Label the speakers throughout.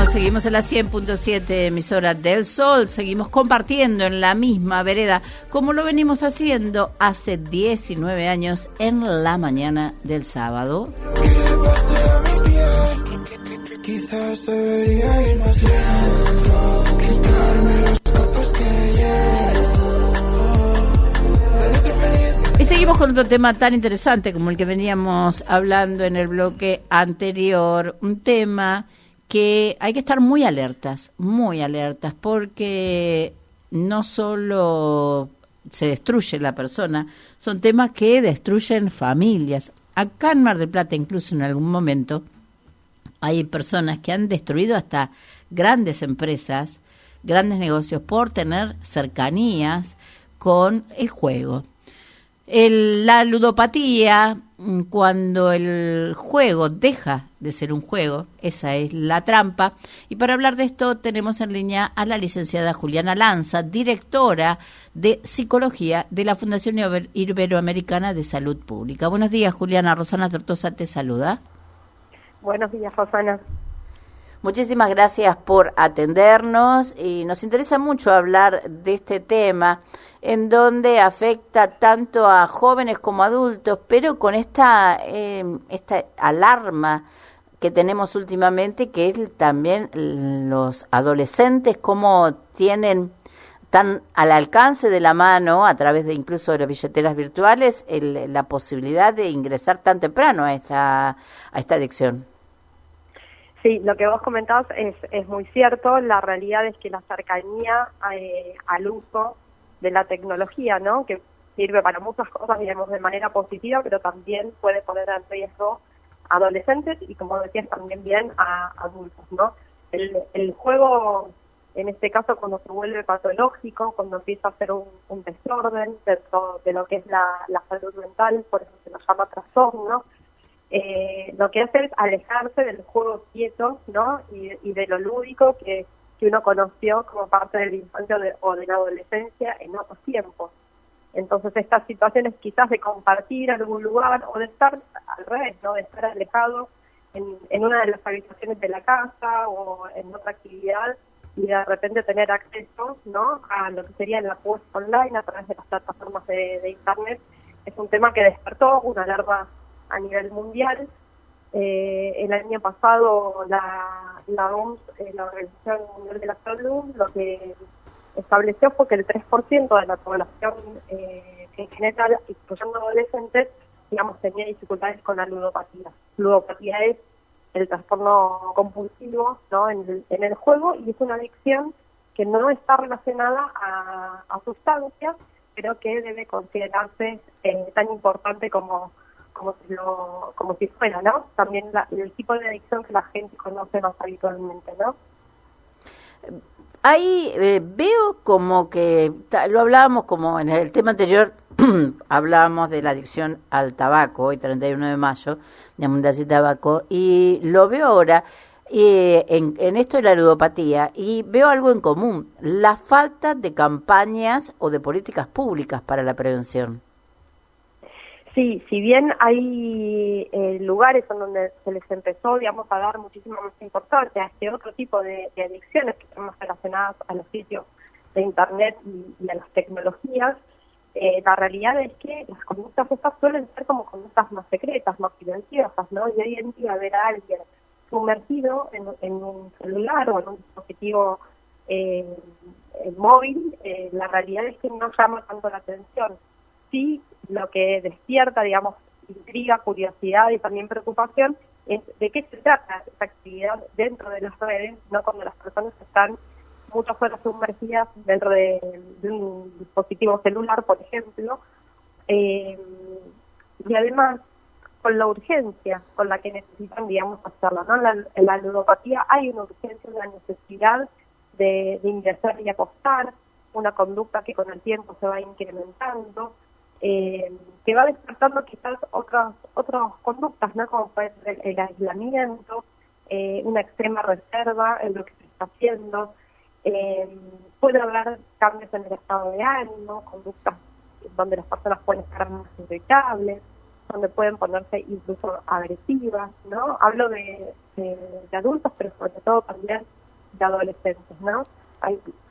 Speaker 1: seguimos en la 100.7 emisora del Sol, seguimos compartiendo en la misma vereda, como lo venimos haciendo hace 19 años en la mañana del sábado.
Speaker 2: Quizás debería ir más lento, quitarme los copos que llevo.
Speaker 1: Y seguimos con otro tema tan interesante como el que veníamos hablando en el bloque anterior, un tema que hay que estar muy alertas, porque no solo se destruye la persona, son temas que destruyen familias. Acá en Mar del Plata, incluso en algún momento, hay personas que han destruido hasta grandes empresas, grandes negocios, por tener cercanías con el juego. La ludopatía, cuando el juego deja de ser un juego, esa es la trampa. Y para hablar de esto tenemos en línea a la licenciada Juliana Lanza, directora de Psicología de la Fundación Iberoamericana de Salud Pública. Buenos días, Juliana. Rosana Tortosa te saluda.
Speaker 3: Buenos días, Rosana.
Speaker 1: Muchísimas gracias por atendernos y nos interesa mucho hablar de este tema en donde afecta tanto a jóvenes como adultos, pero con esta alarma que tenemos últimamente, que es también los adolescentes, cómo tienen tan al alcance de la mano, a través de incluso de las billeteras virtuales, la posibilidad de ingresar tan temprano a esta adicción.
Speaker 3: Sí, lo que vos comentabas es muy cierto. La realidad es que la cercanía al uso de la tecnología, ¿no?, que sirve para muchas cosas, digamos, de manera positiva, pero también puede poner en riesgo a adolescentes y, como decías, también bien a adultos, ¿no? El juego, en este caso, cuando se vuelve patológico, cuando empieza a ser un desorden dentro de lo que es la salud mental, por eso se lo llama trastorno, lo que hace es alejarse del juego quieto, ¿no?, y de lo lúdico que uno conoció como parte de la infancia o de la adolescencia en otros tiempos. Entonces estas situaciones quizás de compartir algún lugar o de estar al revés, ¿no?, de estar alejado en una de las habitaciones de la casa o en otra actividad y de repente tener acceso, ¿no?, a lo que sería la puesta online a través de las plataformas de Internet, es un tema que despertó una alarma a nivel mundial. El año pasado la OMS, la Organización Mundial de la Salud, lo que estableció fue que el 3% de la población en general, incluyendo adolescentes, digamos, tenía dificultades con la ludopatía. Ludopatía es el trastorno compulsivo, ¿no?, en el juego, y es una adicción que no está relacionada a sustancias, pero que debe considerarse tan importante como si fuera, ¿no?, también el tipo de adicción que la gente conoce más habitualmente, ¿no?
Speaker 1: Ahí veo como que, lo hablábamos como en el tema anterior, hablábamos de la adicción al tabaco, hoy 31 de mayo, Día Mundial sin Tabaco, y lo veo ahora en esto de la ludopatía, y veo algo en común, la falta de campañas o de políticas públicas para la prevención.
Speaker 3: Sí, si bien hay lugares en donde se les empezó, digamos, a dar muchísima más importancia a este otro tipo de adicciones que están más relacionadas a los sitios de Internet y a las tecnologías, la realidad es que las conductas estas suelen ser como conductas más secretas, más silenciosas, ¿no? Y hoy en día ver a alguien sumergido en un celular o en un dispositivo móvil, la realidad es que no llama tanto la atención. Sí, lo que despierta, digamos, intriga, curiosidad y también preocupación es de qué se trata esta actividad dentro de las redes, no cuando las personas están muchas horas sumergidas dentro de un dispositivo celular, por ejemplo, y además con la urgencia con la que necesitan, digamos, hacerlo, ¿no? En la ludopatía hay una urgencia, una necesidad de ingresar y apostar, una conducta que con el tiempo se va incrementando, que va despertando quizás otras conductas, ¿no?, como puede ser el aislamiento, una extrema reserva en lo que se está haciendo, puede haber cambios en el estado de ánimo, conductas donde las personas pueden estar más irritables, donde pueden ponerse incluso agresivas, ¿no? Hablo de adultos, pero sobre todo también de adolescentes, ¿no?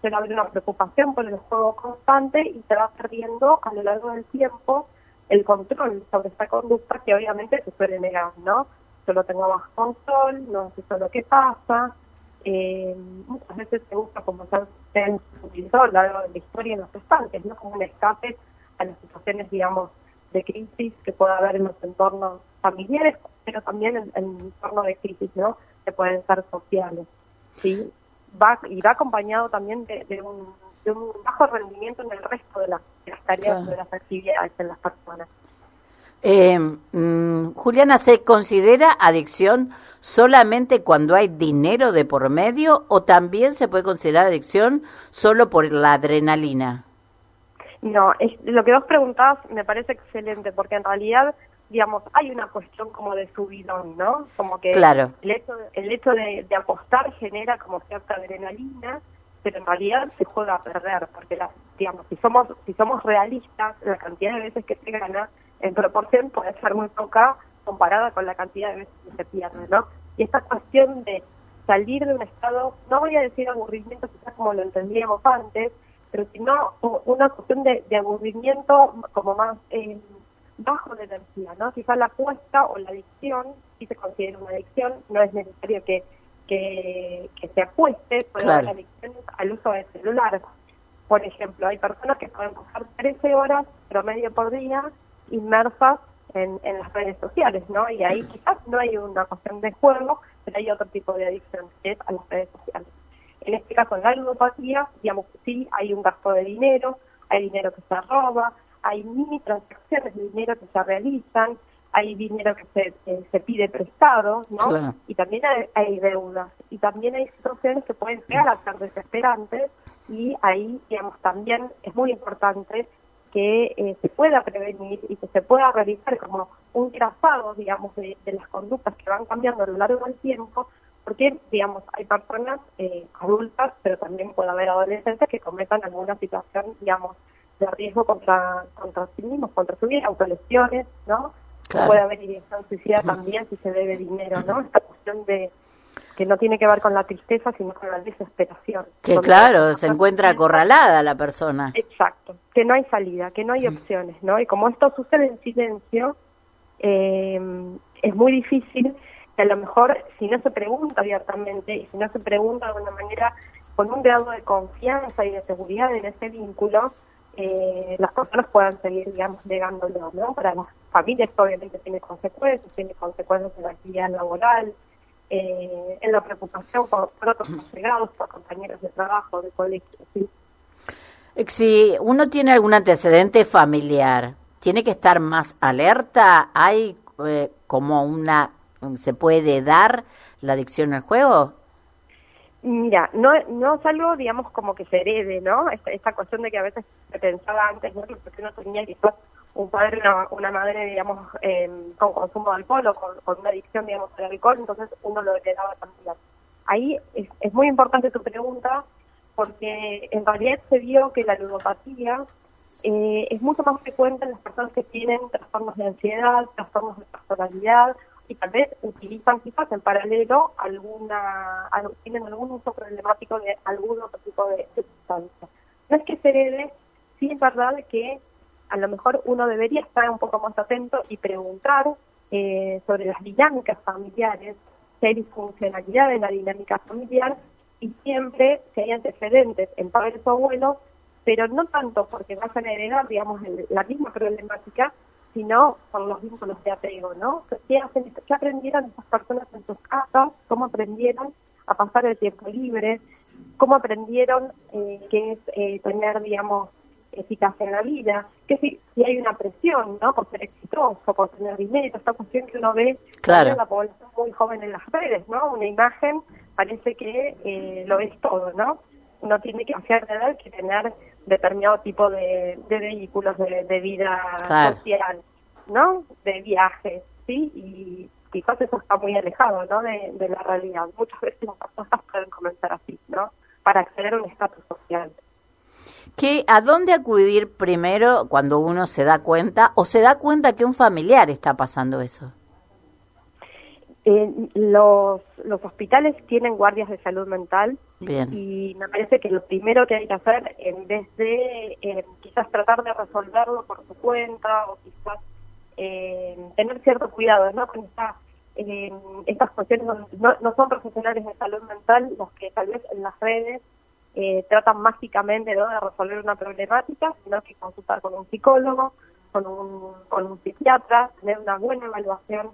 Speaker 3: Suele haber una preocupación por el juego constante y se va perdiendo a lo largo del tiempo el control sobre esta conducta que obviamente se suele negar, ¿no? Yo lo tengo bajo control, no sé lo que pasa. Muchas veces se busca como ser supervisor a lo largo de la historia en los estantes, ¿no? Como un escape a las situaciones, digamos, de crisis que puede haber en los entornos familiares, pero también en entornos de crisis, ¿no? Que pueden ser sociales, ¿sí? Va acompañado también de un bajo rendimiento en el resto de las tareas, claro, de las actividades en las personas.
Speaker 1: Juliana, ¿se considera adicción solamente cuando hay dinero de por medio o también se puede considerar adicción solo por la adrenalina?
Speaker 3: No, lo que vos preguntabas me parece excelente, porque en realidad, digamos, hay una cuestión como de subidón, ¿no? Como que
Speaker 1: claro,
Speaker 3: el hecho de apostar genera como cierta adrenalina, pero en realidad se juega a perder, porque digamos, si somos realistas, la cantidad de veces que se gana en proporción puede ser muy poca comparada con la cantidad de veces que se pierde, ¿no? Y esta cuestión de salir de un estado, no voy a decir aburrimiento quizás como lo entendíamos antes, pero sino una cuestión de aburrimiento como más bajo de energía, ¿no? Quizás la apuesta o la adicción, si se considera una adicción, no es necesario que se apueste, puede haber adicciones al uso del celular. Por ejemplo, hay personas que pueden pasar 13 horas promedio por día inmersas en las redes sociales, ¿no? Y ahí quizás no hay una cuestión de juego, pero hay otro tipo de adicción, que es a las redes sociales. En este caso, en la ludopatía, digamos que sí, hay un gasto de dinero, hay dinero que se roba, hay mini transacciones de dinero que se realizan, hay dinero que se pide prestado, ¿no? Claro. Y también hay deudas, y también hay situaciones que pueden llegar a ser desesperantes, y ahí, digamos, también es muy importante que se pueda prevenir y que se pueda realizar como un trazado, digamos, de las conductas que van cambiando a lo largo del tiempo, porque, digamos, hay personas adultas, pero también puede haber adolescentes que cometan alguna situación, digamos, de riesgo contra sí mismos, contra su vida, autolesiones, ¿no? Claro. Puede haber ideación suicida también si se debe dinero, ¿no? Esta cuestión de que no tiene que ver con la tristeza, sino con la desesperación.
Speaker 1: Que claro, se encuentra acorralada la persona.
Speaker 3: Exacto, que no hay salida, que no hay opciones, ¿no? Y como esto sucede en silencio, es muy difícil que a lo mejor, si no se pregunta abiertamente, y si no se pregunta de alguna manera con un grado de confianza y de seguridad en ese vínculo, las personas puedan seguir, digamos, negándolo, ¿no? Para las familias obviamente tiene consecuencias en la actividad laboral, en la preocupación por otros allegados, por compañeros de trabajo, de colegio, ¿sí?
Speaker 1: Si uno tiene algún antecedente familiar, ¿tiene que estar más alerta? ¿Hay se puede dar la adicción al juego?
Speaker 3: Mira, no es algo, digamos, como que se herede, ¿no? Esta cuestión de que a veces se pensaba antes, ¿no? Que porque uno tenía quizás un padre, una madre, digamos, con consumo de alcohol o con una adicción, digamos, al alcohol, entonces uno lo heredaba también. Ahí es muy importante tu pregunta, porque en realidad se vio que la ludopatía es mucho más frecuente en las personas que tienen trastornos de ansiedad, trastornos de personalidad, y tal vez utilizan quizás en paralelo tienen algún uso problemático de algún otro tipo de sustancia. No es que se herede, sí es verdad que a lo mejor uno debería estar un poco más atento y preguntar sobre las dinámicas familiares, si hay disfuncionalidad en la dinámica familiar, y siempre si hay antecedentes en padres o abuelos, pero no tanto porque vayan a heredar, digamos, la misma problemática, sino por los vínculos de apego, ¿no? ¿Qué aprendieron esas personas en sus casas? ¿Cómo aprendieron a pasar el tiempo libre? ¿Cómo aprendieron qué es tener, digamos, eficacia en la vida? Que si hay una presión, ¿no? Por ser exitoso, por tener dinero, esta cuestión que uno ve en la población muy joven en las redes, ¿no? Una imagen parece que lo es todo, ¿no? Uno tiene que hacer de edad que tener determinado tipo de vehículos de vida social, ¿no? De viajes, ¿sí? Y quizás eso está muy alejado, ¿no? De la realidad. Muchas veces las personas pueden comenzar así, ¿no? Para acceder a un estatus social.
Speaker 1: ¿A dónde acudir primero cuando uno se da cuenta o se da cuenta que un familiar está pasando eso?
Speaker 3: Los hospitales tienen guardias de salud mental.
Speaker 1: Bien.
Speaker 3: Y me parece que lo primero que hay que hacer, en vez de quizás tratar de resolverlo por su cuenta o quizás tener cierto cuidado, ¿no? Con estas cuestiones donde no son profesionales de salud mental los que tal vez en las redes tratan mágicamente, ¿no?, de resolver una problemática, sino que consultar con un psicólogo, con un psiquiatra, tener una buena evaluación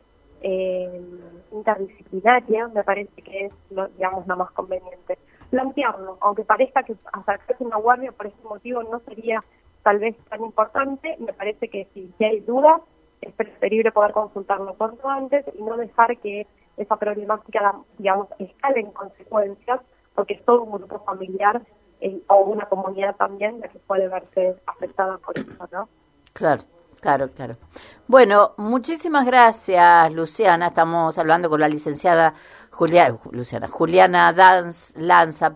Speaker 3: interdisciplinaria, me parece que es lo más conveniente. Plantearlo, aunque parezca que acercarse a una guardia por ese motivo no sería tal vez tan importante, me parece que si hay dudas es preferible poder consultarlo cuanto antes y no dejar que esa problemática, escale en consecuencias, porque es todo un grupo familiar o una comunidad también la que puede verse afectada por eso, ¿no?
Speaker 1: Claro. Bueno, muchísimas gracias, Luciana. Estamos hablando con la licenciada Juliana Lanza,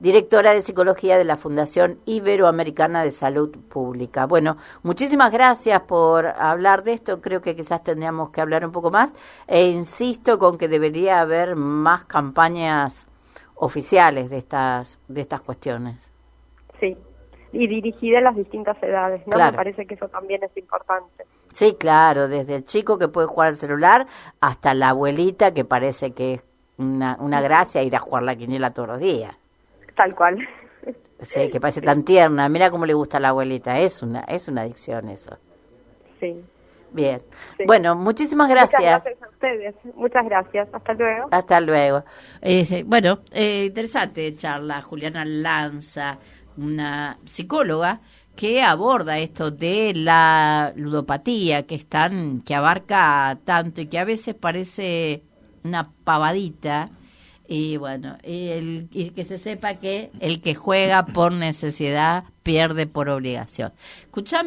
Speaker 1: directora de Psicología de la Fundación Iberoamericana de Salud Pública. Bueno, muchísimas gracias por hablar de esto. Creo que quizás tendríamos que hablar un poco más. E insisto con que debería haber más campañas oficiales de estas cuestiones.
Speaker 3: Sí. Y dirigida a las distintas edades, ¿no? Claro. Me parece que eso también es importante.
Speaker 1: Sí, claro, desde el chico que puede jugar al celular hasta la abuelita que parece que es una gracia ir a jugar la quiniela todos los días.
Speaker 3: Tal cual.
Speaker 1: Sí, que parece tan tierna. Mira cómo le gusta a la abuelita. Es una adicción eso.
Speaker 3: Sí.
Speaker 1: Bien. Sí. Bueno, muchísimas gracias.
Speaker 3: Muchas gracias a ustedes. Muchas gracias. Hasta luego.
Speaker 1: Hasta luego. Bueno, interesante charla. Juliana Lanza, una psicóloga que aborda esto de la ludopatía, que abarca tanto y que a veces parece una pavadita. Y bueno, y que se sepa que el que juega por necesidad pierde por obligación. Escuchame.